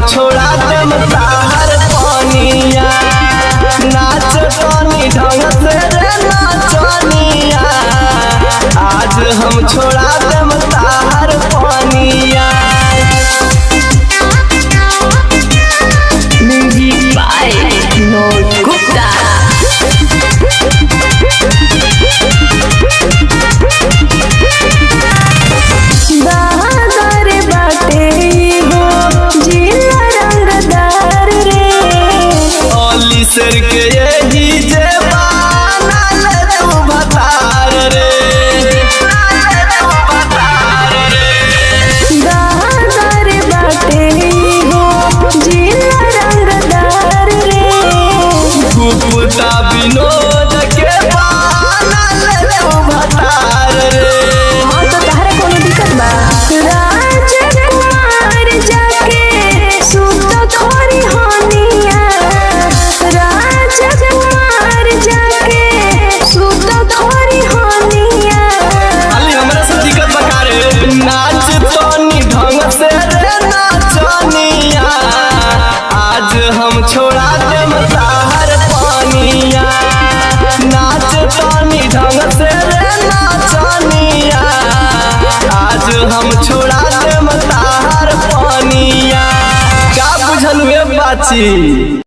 छोड़ा देम ताहर पानिया। नाच तनी ढंग से रे नाचनिया, आज हम छोड़ा देम ताहर पानिया। Music by Vinod Gupta. Sir के यही जे बानल तू भतार रे, दादर बाटे हो जिला रंगदार रे। गुप्ता विनोद के बानल तू भतार रे। हाँ तो तहरा कोनो दिक्कत बा? राजकुमार जाके सुत खोरी हानिया, राजकुमार जाके सुत खोरी हानिया। खाली हमरा से दिक्कत बका रे। नाच तनी ढंग से रे नाचनिया, आज हम छोड़ा देम ताहर पानिया। नाच तनी ढंग से रे नाचनिया, आज हम छोड़ा देम ताहर पानिया। का बुझल हुए बाची?